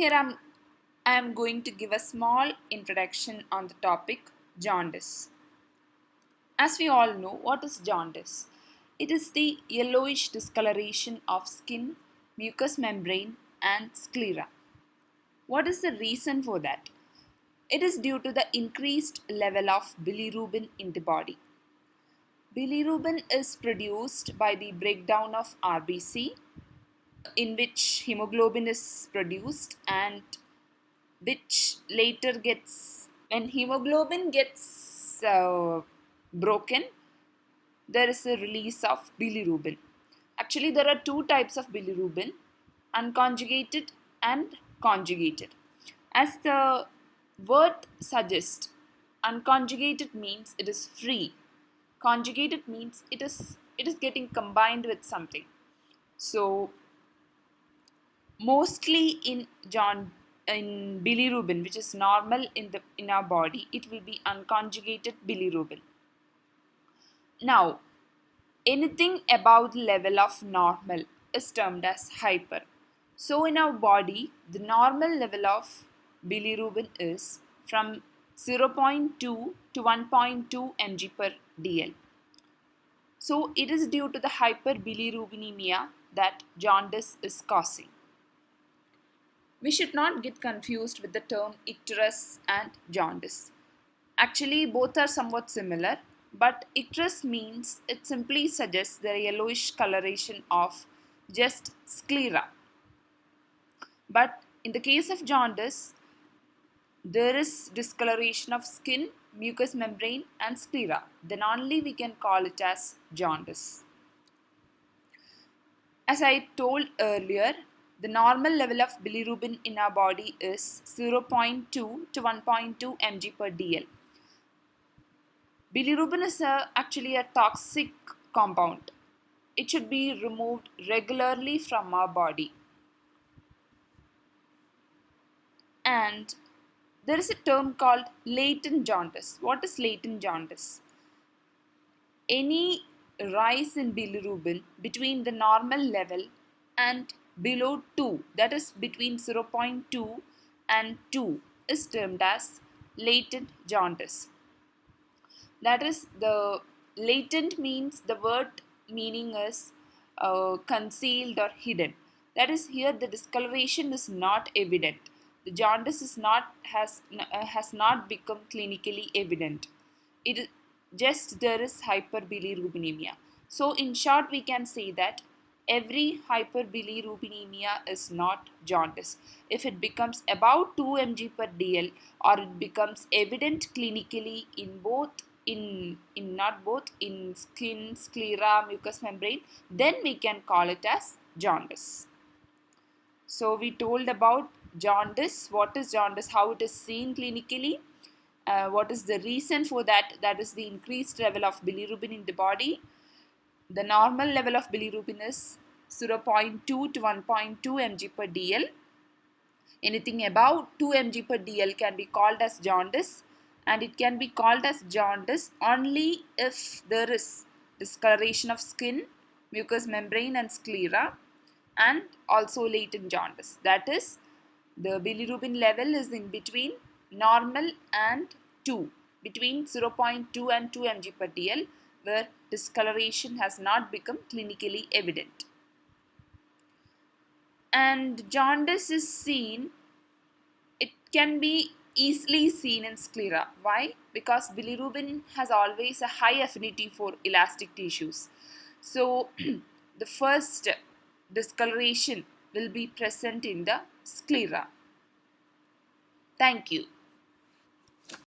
I am going to give a small introduction on the topic jaundice. As we all know, what is jaundice? It is the yellowish discoloration of skin, mucous membrane, and sclera. What is the reason for that? It is due to the increased level of bilirubin in the body. Bilirubin is produced by the breakdown of RBC, in which hemoglobin is produced, and which later gets, when hemoglobin gets broken, there is a release of bilirubin. Actually, there are two types of bilirubin, unconjugated and conjugated. As the word suggests, unconjugated means it is free. Conjugated means it is getting combined with something. So mostly in bilirubin, which is normal in our body, it will be unconjugated bilirubin. Now, anything above the level of normal is termed as hyper. So in our body, the normal level of bilirubin is from 0.2 to 1.2 mg per dl. So it is due to the hyperbilirubinemia that jaundice is causing. We should not get confused with the term icterus and jaundice. Actually, both are somewhat similar, but icterus means it simply suggests the yellowish coloration of just sclera. But in the case of jaundice, there is discoloration of skin, mucous membrane, and sclera. Then only we can call it as jaundice. As I told earlier, the normal level of bilirubin in our body is 0.2 to 1.2 mg per dl. Bilirubin is actually a toxic compound. It should be removed regularly from our body. And there is a term called latent jaundice. What is latent jaundice? Any rise in bilirubin between the normal level and below 2, that is between 0.2 and 2, is termed as latent jaundice. That is, the latent means the word meaning is concealed or hidden. That is, here the discoloration is not evident. The jaundice has not become clinically evident. It just there is hyperbilirubinemia. So in short, we can say that every hyperbilirubinemia is not jaundice. If it becomes about 2 mg per dl, or it becomes evident clinically in skin, sclera, mucous membrane, then we can call it as jaundice. So we told about jaundice, what is jaundice, how it is seen clinically, what is the reason for that, that is the increased level of bilirubin in the body. The normal level of bilirubin is 0.2 to 1.2 mg per dl. Anything above 2 mg per dl can be called as jaundice, and it can be called as jaundice only if there is discoloration of skin, mucous membrane, and sclera, and also latent jaundice. That is, the bilirubin level is in between normal and 2, between 0.2 and 2 mg per dl, where discoloration has not become clinically evident. And jaundice is seen, it can be easily seen in sclera. Why? Because bilirubin has always a high affinity for elastic tissues. So the first discoloration will be present in the sclera. Thank you.